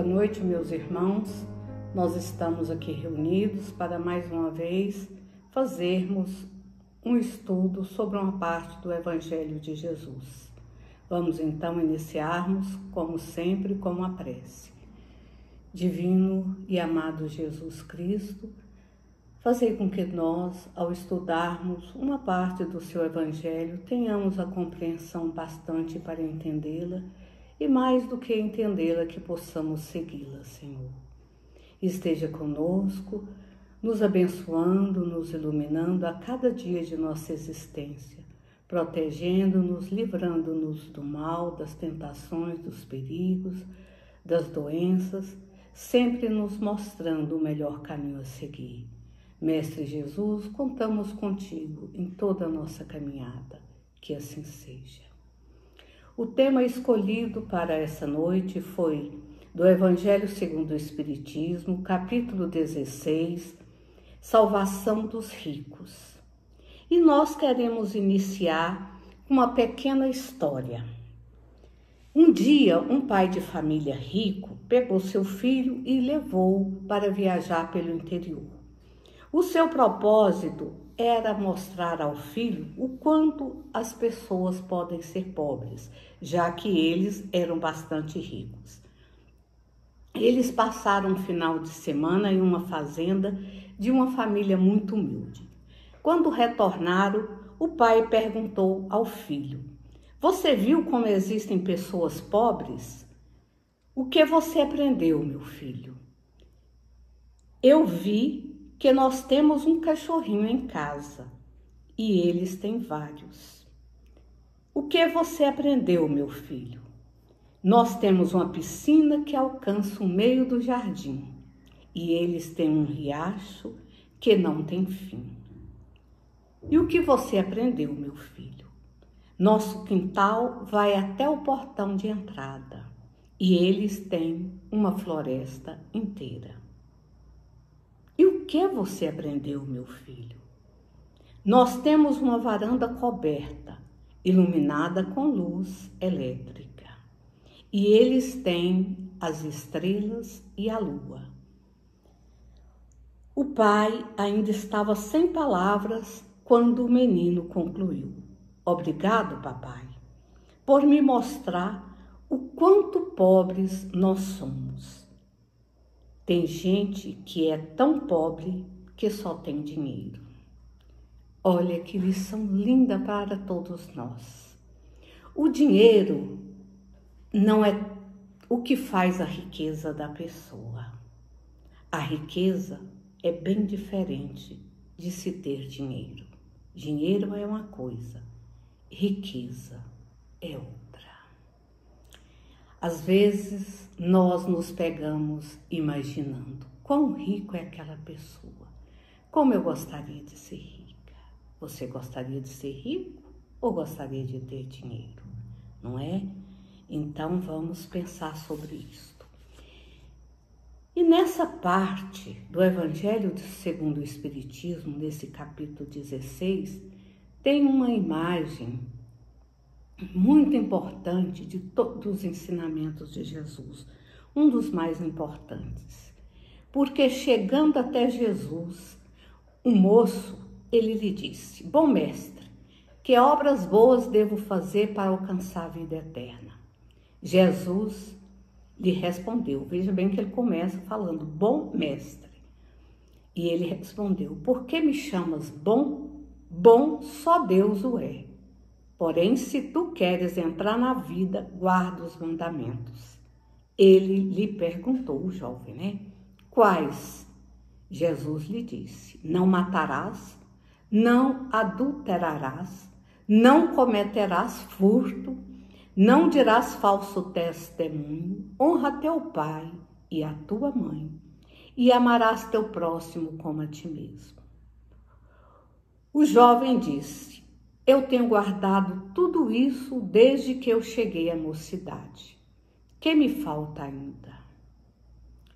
Boa noite, meus irmãos. Nós estamos aqui reunidos para mais uma vez fazermos um estudo sobre uma parte do Evangelho de Jesus. Vamos então iniciarmos, como sempre, com uma prece. Divino e amado Jesus Cristo, fazei com que nós, ao estudarmos uma parte do seu Evangelho, tenhamos a compreensão bastante para entendê-la e mais do que entendê-la, que possamos segui-la, Senhor. Esteja conosco, nos abençoando, nos iluminando a cada dia de nossa existência, protegendo-nos, livrando-nos do mal, das tentações, dos perigos, das doenças, sempre nos mostrando o melhor caminho a seguir. Mestre Jesus, contamos contigo em toda a nossa caminhada, que assim seja. O tema escolhido para essa noite foi do Evangelho segundo o Espiritismo, capítulo 16, Salvação dos Ricos. E nós queremos iniciar uma pequena história. Um dia, um pai de família rico pegou seu filho e levou para viajar pelo interior. O seu propósito era mostrar ao filho o quanto as pessoas podem ser pobres, já que eles eram bastante ricos. Eles passaram um final de semana em uma fazenda de uma família muito humilde. Quando retornaram, o pai perguntou ao filho: "Você viu como existem pessoas pobres? O que você aprendeu, meu filho?" "Eu vi que nós temos um cachorrinho em casa e eles têm vários." "O que você aprendeu, meu filho?" "Nós temos uma piscina que alcança o meio do jardim e eles têm um riacho que não tem fim." "E o que você aprendeu, meu filho?" "Nosso quintal vai até o portão de entrada e eles têm uma floresta inteira." "E o que você aprendeu, meu filho?" "Nós temos uma varanda coberta, iluminada com luz elétrica, e eles têm as estrelas e a lua." O pai ainda estava sem palavras quando o menino concluiu: "Obrigado, papai, por me mostrar o quanto pobres nós somos. Tem gente que é tão pobre que só tem dinheiro." Olha que lição linda para todos nós. O dinheiro não é o que faz a riqueza da pessoa. A riqueza é bem diferente de se ter dinheiro. Dinheiro é uma coisa, riqueza é outra. Às vezes, nós nos pegamos imaginando quão rico é aquela pessoa. Como eu gostaria de ser rica. Você gostaria de ser rico ou gostaria de ter dinheiro? Não é? Então, vamos pensar sobre isto. E nessa parte do Evangelho segundo o Espiritismo, nesse capítulo 16, tem uma imagem muito importante de todos os ensinamentos de Jesus, um dos mais importantes. Porque chegando até Jesus, um moço, ele lhe disse: "Bom mestre, que obras boas devo fazer para alcançar a vida eterna?" Jesus lhe respondeu, veja bem que ele começa falando: "Bom mestre." E ele respondeu: "Por que me chamas bom? Bom só Deus o é. Porém, se tu queres entrar na vida, guarda os mandamentos." Ele lhe perguntou, o jovem, né? "Quais?" Jesus lhe disse: "Não matarás, não adulterarás, não cometerás furto, não dirás falso testemunho, honra teu pai e a tua mãe, e amarás teu próximo como a ti mesmo." O jovem disse: "Eu tenho guardado tudo isso desde que eu cheguei à mocidade. Que me falta ainda?"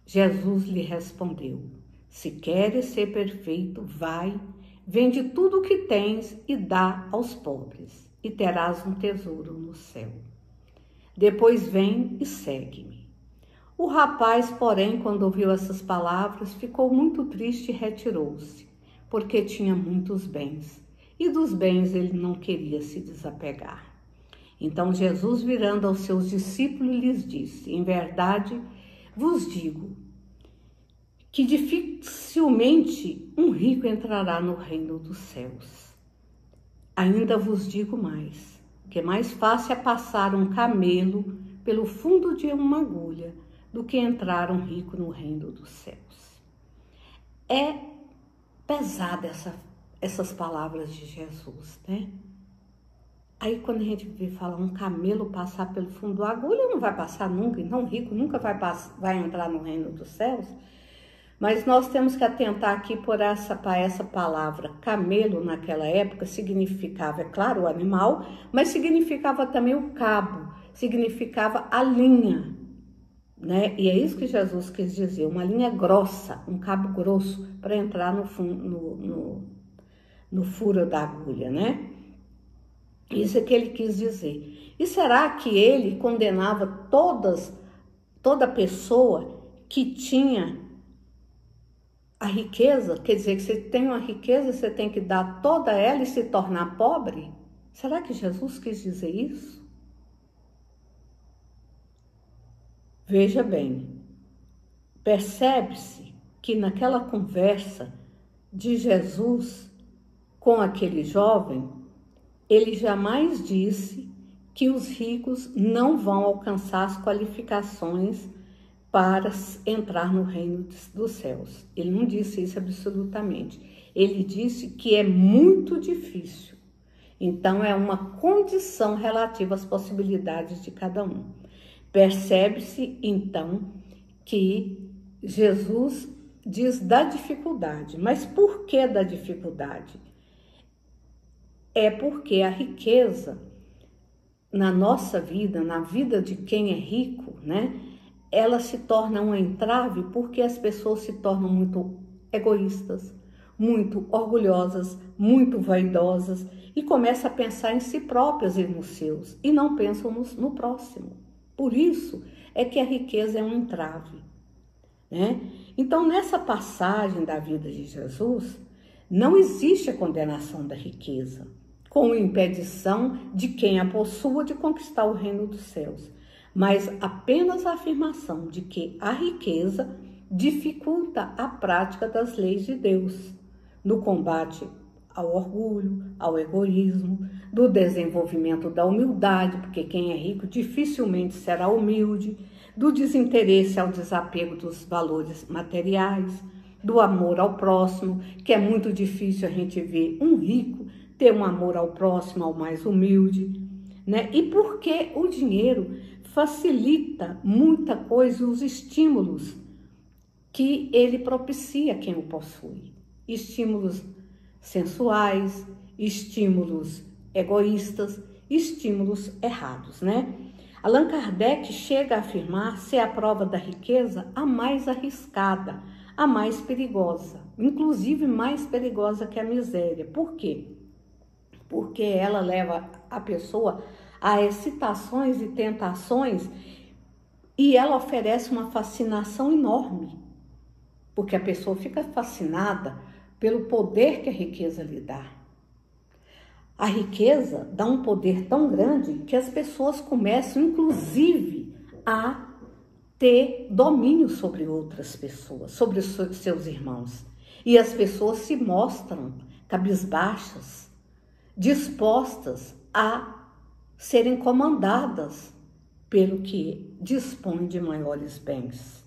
Jesus lhe respondeu: "Se queres ser perfeito, vai, vende tudo o que tens e dá aos pobres, e terás um tesouro no céu. Depois vem e segue-me." O rapaz, porém, quando ouviu essas palavras, ficou muito triste e retirou-se, porque tinha muitos bens, e dos bens ele não queria se desapegar. Então Jesus, virando aos seus discípulos, lhes disse: em verdade vos digo que dificilmente um rico entrará no reino dos céus. Ainda vos digo mais, que mais fácil é passar um camelo pelo fundo de uma agulha do que entrar um rico no reino dos céus. É pesada essas palavras de Jesus, né? Aí quando a gente vê falar um camelo passar pelo fundo da agulha, não vai passar nunca, então um rico nunca vai entrar no reino dos céus. Mas nós temos que atentar aqui para essa palavra. Camelo naquela época significava, é claro, o animal, mas significava também o cabo, significava a linha, né? E é isso que Jesus quis dizer, uma linha grossa, um cabo grosso para entrar no furo da agulha, né? Isso é que ele quis dizer. E será que ele condenava toda pessoa que tinha a riqueza? Quer dizer, que você tem uma riqueza, você tem que dar toda ela e se tornar pobre? Será que Jesus quis dizer isso? Veja bem, percebe-se que naquela conversa de Jesus com aquele jovem, ele jamais disse que os ricos não vão alcançar as qualificações para entrar no reino dos céus. Ele não disse isso absolutamente. Ele disse que é muito difícil. Então, é uma condição relativa às possibilidades de cada um. Percebe-se, então, que Jesus diz da dificuldade. Mas por que da dificuldade? É porque a riqueza na nossa vida, na vida de quem é rico, né? Ela se torna um entrave porque as pessoas se tornam muito egoístas, muito orgulhosas, muito vaidosas e começam a pensar em si próprias e nos seus e não pensam no próximo. Por isso é que a riqueza é um entrave, né? Então, nessa passagem da vida de Jesus, não existe a condenação da riqueza com impedição de quem a possua de conquistar o reino dos céus, mas apenas a afirmação de que a riqueza dificulta a prática das leis de Deus, no combate ao orgulho, ao egoísmo, do desenvolvimento da humildade, porque quem é rico dificilmente será humilde, do desinteresse ao desapego dos valores materiais, do amor ao próximo, que é muito difícil a gente ver um rico ter um amor ao próximo, ao mais humilde, né? E porque o dinheiro facilita muita coisa, os estímulos que ele propicia a quem o possui. Estímulos sensuais, estímulos egoístas, estímulos errados, né? Allan Kardec chega a afirmar ser a prova da riqueza a mais arriscada, a mais perigosa, inclusive mais perigosa que a miséria. Por quê? Porque ela leva a pessoa a excitações e tentações e ela oferece uma fascinação enorme, porque a pessoa fica fascinada pelo poder que a riqueza lhe dá. A riqueza dá um poder tão grande que as pessoas começam, inclusive, a ter domínio sobre outras pessoas, sobre os seus irmãos. E as pessoas se mostram cabisbaixas, dispostas a serem comandadas pelo que dispõe de maiores bens,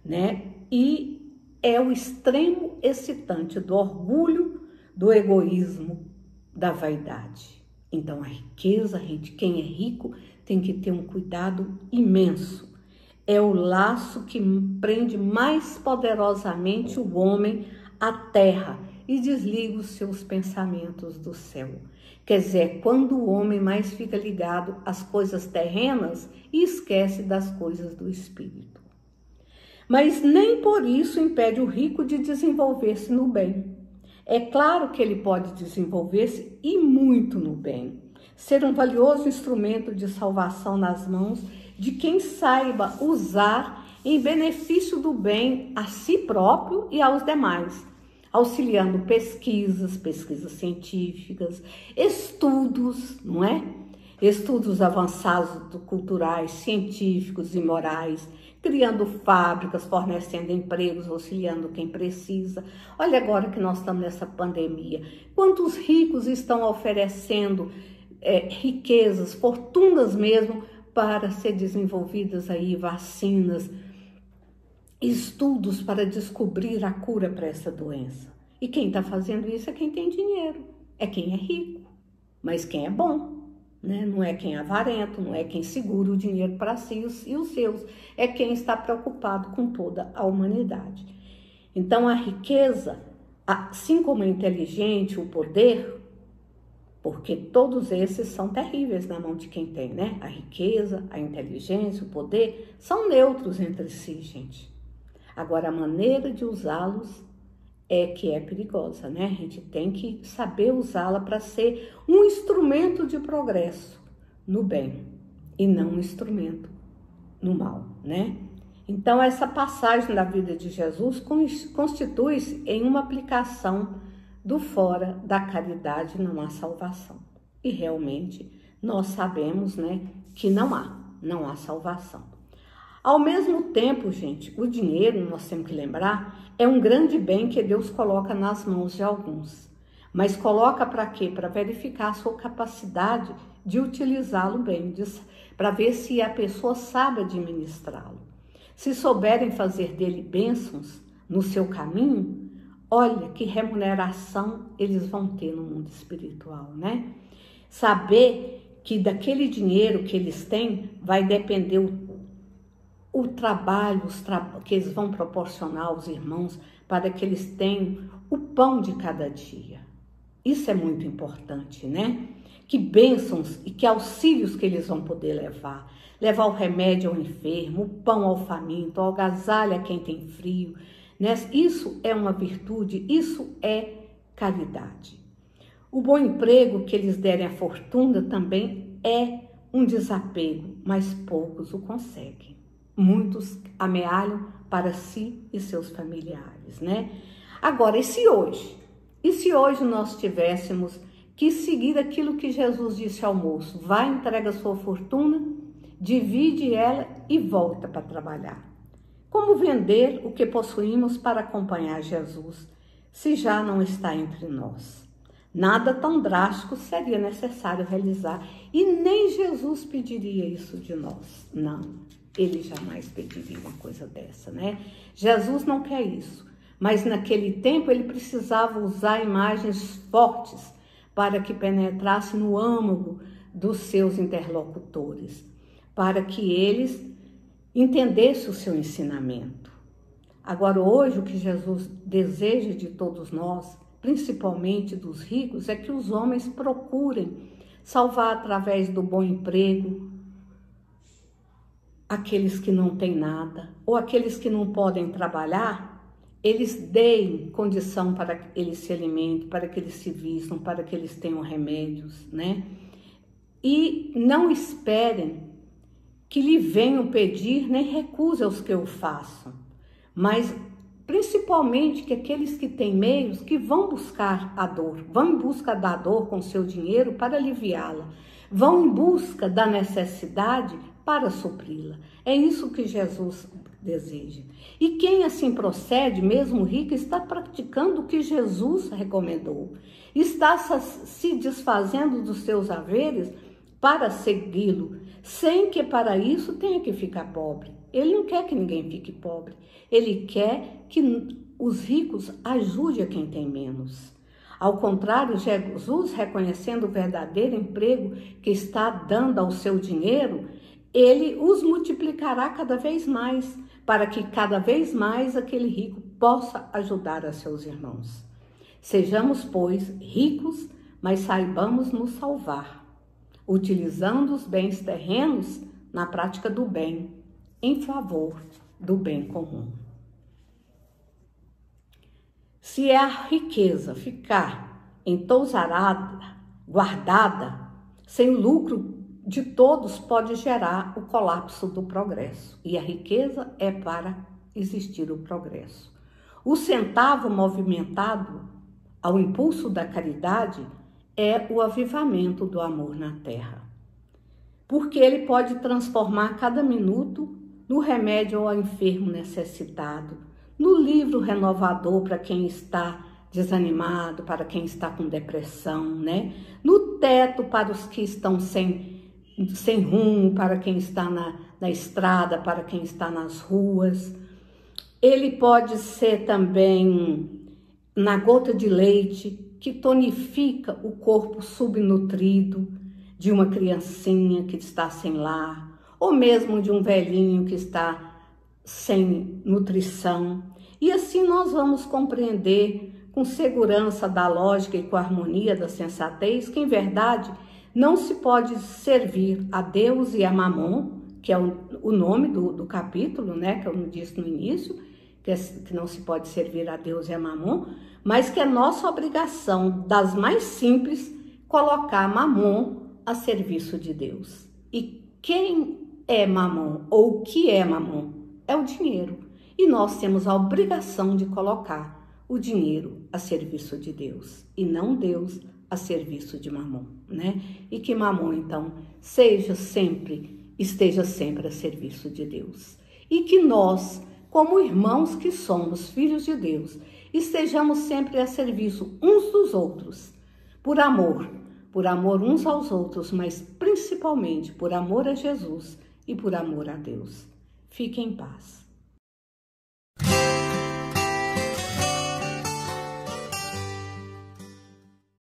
né? E é o extremo excitante do orgulho, do egoísmo, da vaidade. Então, a riqueza, quem é rico, tem que ter um cuidado imenso. É o laço que prende mais poderosamente o homem à terra e desliga os seus pensamentos do céu. Quer dizer, quando o homem mais fica ligado às coisas terrenas e esquece das coisas do espírito. Mas nem por isso impede o rico de desenvolver-se no bem. É claro que ele pode desenvolver-se e muito no bem, ser um valioso instrumento de salvação nas mãos de quem saiba usar em benefício do bem a si próprio e aos demais, auxiliando pesquisas científicas, estudos, não é? Estudos avançados culturais, científicos e morais, criando fábricas, fornecendo empregos, auxiliando quem precisa. Olha agora que nós estamos nessa pandemia. Quantos ricos estão oferecendo riquezas, fortunas mesmo, para ser desenvolvidas aí vacinas, estudos para descobrir a cura para essa doença. E quem está fazendo isso é quem tem dinheiro, é quem é rico, mas quem é bom. Não é quem é avarento, não é quem segura o dinheiro para si e os seus, é quem está preocupado com toda a humanidade. Então a riqueza, assim como a inteligência, o poder, porque todos esses são terríveis na mão de quem tem, né? A riqueza, a inteligência, o poder, são neutros entre si, gente. Agora a maneira de usá-los é que é perigosa, né? A gente tem que saber usá-la para ser um instrumento de progresso no bem e não um instrumento no mal, né? Então, essa passagem da vida de Jesus constitui-se em uma aplicação do fora da caridade não há salvação. E realmente nós sabemos, né, que não há salvação. Ao mesmo tempo, gente, o dinheiro, nós temos que lembrar, é um grande bem que Deus coloca nas mãos de alguns. Mas coloca para quê? Para verificar a sua capacidade de utilizá-lo bem, para ver se a pessoa sabe administrá-lo. Se souberem fazer dele bênçãos no seu caminho, olha que remuneração eles vão ter no mundo espiritual, né? Saber que daquele dinheiro que eles têm vai depender o trabalho que eles vão proporcionar aos irmãos para que eles tenham o pão de cada dia. Isso é muito importante, né? Que bênçãos e que auxílios que eles vão poder levar. Levar o remédio ao enfermo, o pão ao faminto, o agasalho a quem tem frio, né? Isso é uma virtude, isso é caridade. O bom emprego que eles derem à fortuna também é um desapego, mas poucos o conseguem. Muitos amealham para si e seus familiares, né? Agora, e se hoje? E se hoje nós tivéssemos que seguir aquilo que Jesus disse ao moço? Vai, entrega a sua fortuna, divide ela e volta para trabalhar. Como vender o que possuímos para acompanhar Jesus, se já não está entre nós? Nada tão drástico seria necessário realizar e nem Jesus pediria isso de nós, não. Ele jamais pediria uma coisa dessa, né? Jesus não quer isso, mas naquele tempo ele precisava usar imagens fortes para que penetrasse no âmago dos seus interlocutores, para que eles entendessem o seu ensinamento. Agora, hoje, o que Jesus deseja de todos nós, principalmente dos ricos, é que os homens procurem salvar através do bom emprego, aqueles que não têm nada, ou aqueles que não podem trabalhar, eles deem condição para que eles se alimentem, para que eles se vistam, para que eles tenham remédios, né? E não esperem que lhe venham pedir, nem recusem os que o façam, mas principalmente que aqueles que têm meios, que vão buscar a dor, vão em busca da dor com seu dinheiro para aliviá-la, vão em busca da necessidade para supri-la. É isso que Jesus deseja. E quem assim procede, mesmo rico, está praticando o que Jesus recomendou. Está se desfazendo dos seus haveres para segui-lo, sem que para isso tenha que ficar pobre. Ele não quer que ninguém fique pobre. Ele quer que os ricos ajudem a quem tem menos. Ao contrário, Jesus, reconhecendo o verdadeiro emprego que está dando ao seu dinheiro, ele os multiplicará cada vez mais, para que cada vez mais aquele rico possa ajudar a seus irmãos. Sejamos, pois, ricos, mas saibamos nos salvar, utilizando os bens terrenos na prática do bem, em favor do bem comum. Se a riqueza ficar entousarada, guardada, sem lucro de todos pode gerar o colapso do progresso, e a riqueza é para existir o progresso. O centavo movimentado ao impulso da caridade é o avivamento do amor na terra, porque ele pode transformar cada minuto no remédio ao enfermo necessitado, no livro renovador para quem está desanimado, para quem está com depressão, né? No teto para os que estão sem rumo, para quem está na estrada, para quem está nas ruas. Ele pode ser também na gota de leite que tonifica o corpo subnutrido de uma criancinha que está sem lar, ou mesmo de um velhinho que está sem nutrição. E assim nós vamos compreender com segurança da lógica e com a harmonia da sensatez que, em verdade, não se pode servir a Deus e a Mamon, que é o nome do capítulo, né, que eu disse no início, que não se pode servir a Deus e a Mamon, mas que é nossa obrigação, das mais simples, colocar Mamon a serviço de Deus. E quem é Mamon, ou o que é Mamon? É o dinheiro. E nós temos a obrigação de colocar o dinheiro a serviço de Deus, e não Deus a serviço de Mamon, né? E que Mamon, então, esteja sempre a serviço de Deus. E que nós, como irmãos que somos, filhos de Deus, estejamos sempre a serviço uns dos outros, por amor uns aos outros, mas principalmente por amor a Jesus e por amor a Deus. Fiquem em paz.